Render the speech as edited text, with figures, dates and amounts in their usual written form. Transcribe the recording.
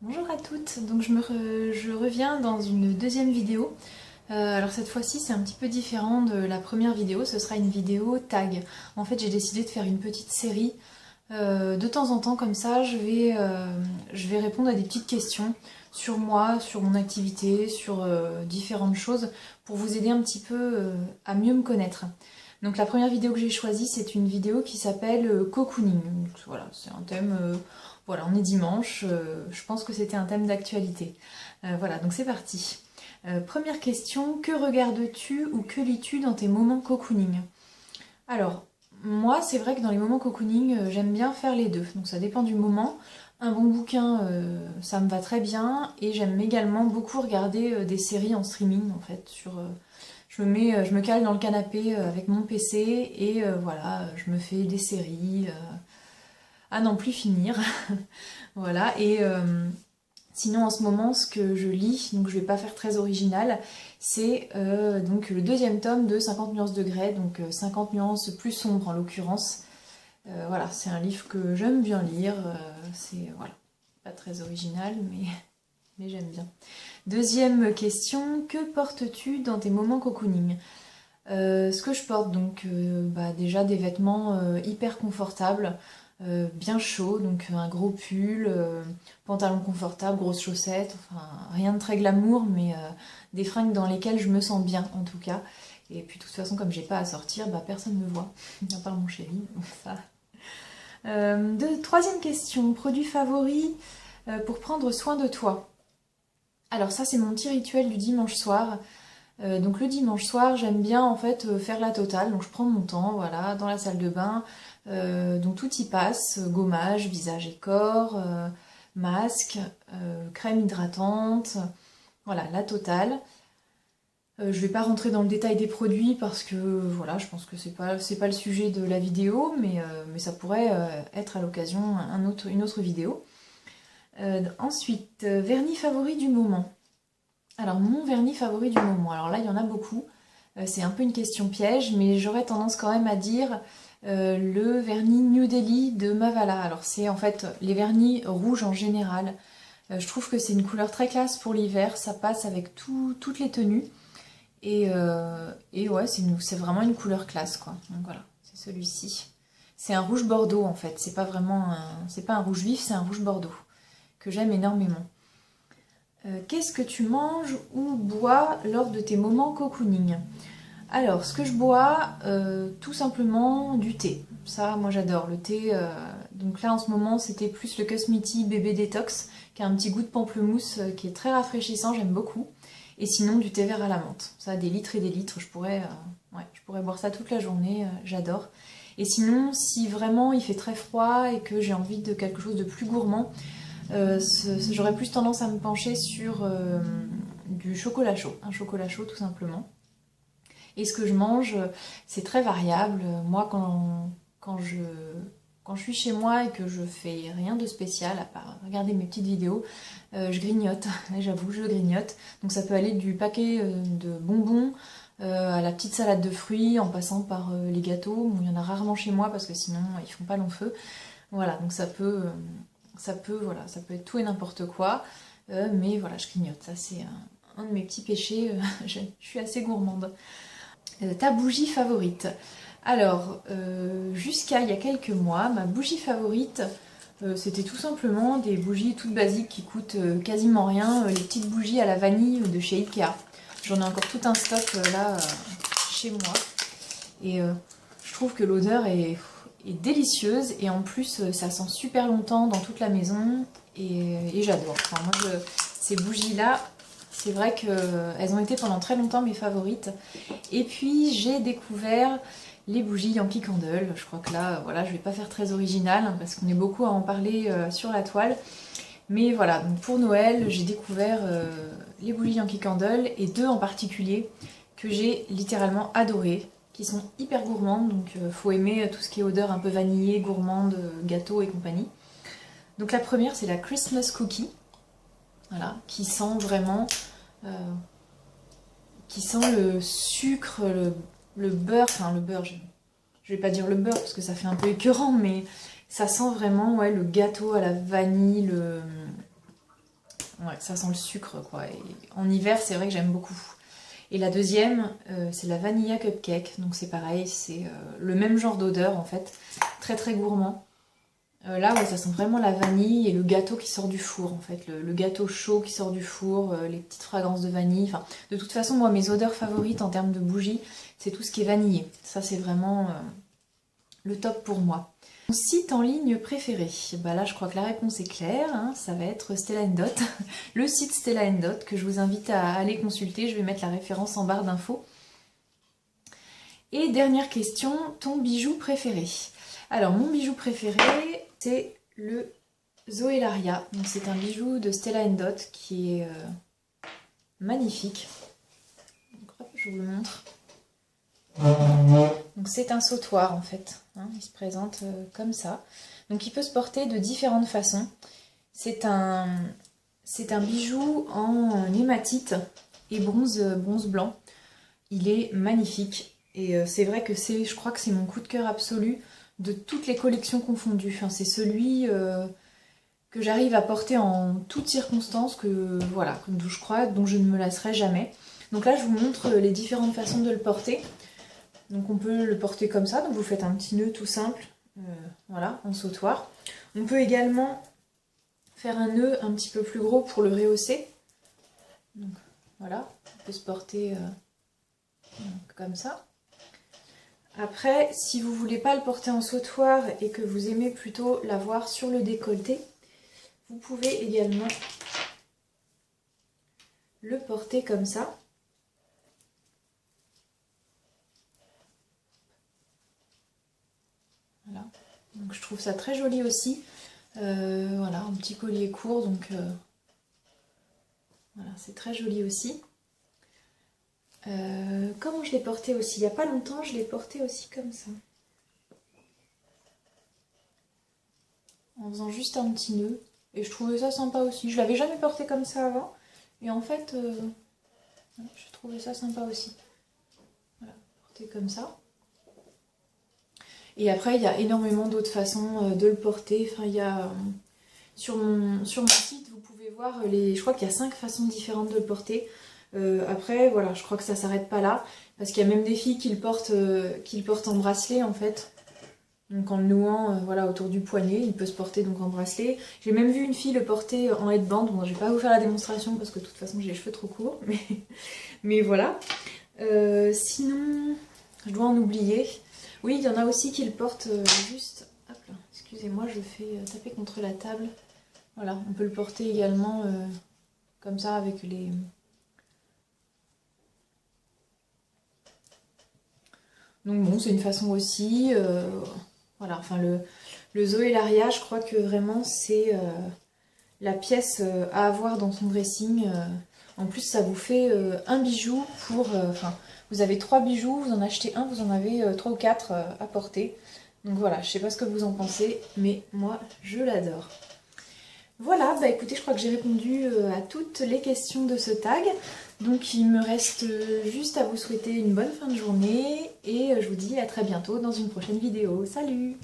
Bonjour à toutes, donc je reviens dans une deuxième vidéo. Alors cette fois-ci c'est un petit peu différent de la première vidéo, ce sera une vidéo tag. En fait j'ai décidé de faire une petite série. De temps en temps comme ça je vais répondre à des petites questions sur moi, sur mon activité, sur différentes choses pour vous aider un petit peu à mieux me connaître. Donc la première vidéo que j'ai choisie, c'est une vidéo qui s'appelle cocooning. Donc, voilà, c'est un thème, voilà, on est dimanche, je pense que c'était un thème d'actualité. Voilà, donc c'est parti. Première question, que regardes-tu ou que lis-tu dans tes moments cocooning? Alors, moi, c'est vrai que dans les moments cocooning, j'aime bien faire les deux. Donc ça dépend du moment. Un bon bouquin, ça me va très bien. Et j'aime également beaucoup regarder des séries en streaming, en fait, je me cale dans le canapé avec mon PC et voilà, je me fais des séries à n'en plus finir. Voilà, et sinon en ce moment, ce que je lis, donc je vais pas faire très original, c'est donc le deuxième tome de 50 nuances de Grey, donc 50 nuances plus sombres en l'occurrence. Voilà, c'est un livre que j'aime bien lire, c'est voilà, pas très original, mais j'aime bien. Deuxième question, que portes-tu dans tes moments cocooning? Ce que je porte, donc bah, déjà des vêtements hyper confortables, bien chauds, donc un gros pull, pantalon confortable, grosses chaussettes, enfin rien de très glamour, mais des fringues dans lesquelles je me sens bien en tout cas. Et puis de toute façon, comme j'ai pas à sortir, bah, personne ne me voit, à part mon chéri, donc ça. Troisième question, produit favori pour prendre soin de toi. Alors ça c'est mon petit rituel du dimanche soir. Donc le dimanche soir, j'aime bien en fait faire la totale. Donc je prends mon temps, voilà, dans la salle de bain. Donc tout y passe, gommage, visage et corps, masque, crème hydratante, voilà, la totale. Je vais pas rentrer dans le détail des produits parce que voilà, je pense que c'est pas le sujet de la vidéo, mais ça pourrait être à l'occasion une autre vidéo. Ensuite, vernis favori du moment. Alors mon vernis favori du moment, alors là il y en a beaucoup, c'est un peu une question piège, mais j'aurais tendance quand même à dire le vernis New Delhi de Mavala. Alors c'est en fait les vernis rouges en général. Je trouve que c'est une couleur très classe pour l'hiver, ça passe avec toutes les tenues. Et ouais, c'est vraiment une couleur classe quoi. Donc voilà, c'est celui-ci. C'est un rouge bordeaux en fait, c'est pas un rouge vif, c'est un rouge bordeaux que j'aime énormément. Qu'est-ce que tu manges ou bois lors de tes moments cocooning? Alors, ce que je bois, tout simplement du thé. Ça, moi j'adore le thé. Donc là, en ce moment, c'était plus le Cosmiti Bébé Détox, qui a un petit goût de pamplemousse qui est très rafraîchissant, j'aime beaucoup. Et sinon, du thé vert à la menthe. Ça, des litres et des litres, je pourrais boire ça toute la journée, j'adore. Et sinon, si vraiment il fait très froid et que j'ai envie de quelque chose de plus gourmand, j'aurais plus tendance à me pencher sur du chocolat chaud, un chocolat chaud tout simplement. Et ce que je mange, c'est très variable. Moi, quand je suis chez moi et que je fais rien de spécial, à part regarder mes petites vidéos, je grignote. J'avoue, je grignote. Donc ça peut aller du paquet de bonbons à la petite salade de fruits, en passant par les gâteaux. Bon, il y en a rarement chez moi parce que sinon ils font pas long feu. Voilà, donc voilà, ça peut être tout et n'importe quoi. Mais voilà, je grignote. Ça, c'est un de mes petits péchés. Je suis assez gourmande. Ta bougie favorite? Alors, jusqu'à il y a quelques mois, ma bougie favorite, c'était tout simplement des bougies toutes basiques qui coûtent quasiment rien, les petites bougies à la vanille de chez Ikea. J'en ai encore tout un stock là chez moi. Et je trouve que est délicieuse et en plus ça sent super longtemps dans toute la maison et j'adore. Enfin, ces bougies-là, c'est vrai qu'elles ont été pendant très longtemps mes favorites. Et puis j'ai découvert les bougies Yankee Candle. Je crois que là, voilà, je vais pas faire très original hein, parce qu'on est beaucoup à en parler sur la toile. Mais voilà, donc pour Noël, j'ai découvert les bougies Yankee Candle et deux en particulier que j'ai littéralement adorées, qui sont hyper gourmandes, donc faut aimer tout ce qui est odeur un peu vanillée, gourmande, gâteau et compagnie. Donc la première c'est la Christmas Cookie, voilà, qui sent vraiment, qui sent le sucre, le beurre, enfin le beurre, je vais pas dire le beurre parce que ça fait un peu écœurant, mais ça sent vraiment ouais, le gâteau à la vanille, ça sent le sucre, quoi. Et en hiver, c'est vrai que j'aime beaucoup. Et la deuxième, c'est la Vanilla Cupcake. Donc c'est pareil, c'est le même genre d'odeur en fait. Très très gourmand. Là, ouais, ça sent vraiment la vanille et le gâteau qui sort du four en fait. Le gâteau chaud qui sort du four, les petites fragrances de vanille. Enfin, de toute façon, moi, mes odeurs favorites en termes de bougies, c'est tout ce qui est vanillé. Ça, c'est vraiment le top pour moi. Mon site en ligne préféré, bah là je crois que la réponse est claire, hein, ça va être Stella & Dot, le site Stella & Dot que je vous invite à aller consulter, je vais mettre la référence en barre d'infos. Et dernière question, ton bijou préféré? Alors mon bijou préféré c'est le Zoélaria, donc c'est un bijou de Stella & Dot qui est magnifique, donc, hop, je vous le montre. Donc c'est un sautoir en fait, hein, il se présente comme ça. Donc il peut se porter de différentes façons. C'est un bijou en hématite et bronze blanc. Il est magnifique et c'est vrai que je crois que c'est mon coup de cœur absolu de toutes les collections confondues. Enfin, c'est celui que j'arrive à porter en toutes circonstances, voilà, je crois, dont je ne me lasserai jamais. Donc là je vous montre les différentes façons de le porter. Donc on peut le porter comme ça, donc vous faites un petit nœud tout simple, voilà, en sautoir. On peut également faire un nœud un petit peu plus gros pour le rehausser. Donc voilà, on peut se porter comme ça. Après, si vous ne voulez pas le porter en sautoir et que vous aimez plutôt l'avoir sur le décolleté, vous pouvez également le porter comme ça. Voilà. Donc je trouve ça très joli aussi. Voilà, un petit collier court, donc voilà, c'est très joli aussi. Comment je l'ai porté aussi? Il n'y a pas longtemps, je l'ai porté aussi comme ça. En faisant juste un petit nœud. Et je trouvais ça sympa aussi. Je l'avais jamais porté comme ça avant. Et en fait, je trouvais ça sympa aussi. Voilà, porté comme ça. Et après, il y a énormément d'autres façons de le porter. Enfin, il y a sur mon site, vous pouvez voir je crois qu'il y a 5 façons différentes de le porter. Après, voilà, je crois que ça s'arrête pas là, parce qu'il y a même des filles qui le portent en bracelet en fait. Donc en le nouant voilà, autour du poignet, il peut se porter donc en bracelet. J'ai même vu une fille le porter en headband. Bon, je vais pas vous faire la démonstration parce que de toute façon j'ai les cheveux trop courts, mais voilà. Sinon, je dois en oublier. Oui, il y en a aussi qui le portent juste... Hop là, excusez-moi, je fais taper contre la table. Voilà, on peut le porter également comme ça avec les... Donc bon, c'est une façon aussi... voilà, enfin le Zoélaria, je crois que vraiment c'est la pièce à avoir dans son dressing. En plus, ça vous fait un bijou pour... Enfin, vous avez 3 bijoux, vous en achetez un, vous en avez 3 ou 4 à porter. Donc voilà, je sais pas ce que vous en pensez, mais moi, je l'adore. Voilà, bah écoutez, je crois que j'ai répondu à toutes les questions de ce tag. Donc il me reste juste à vous souhaiter une bonne fin de journée et je vous dis à très bientôt dans une prochaine vidéo. Salut!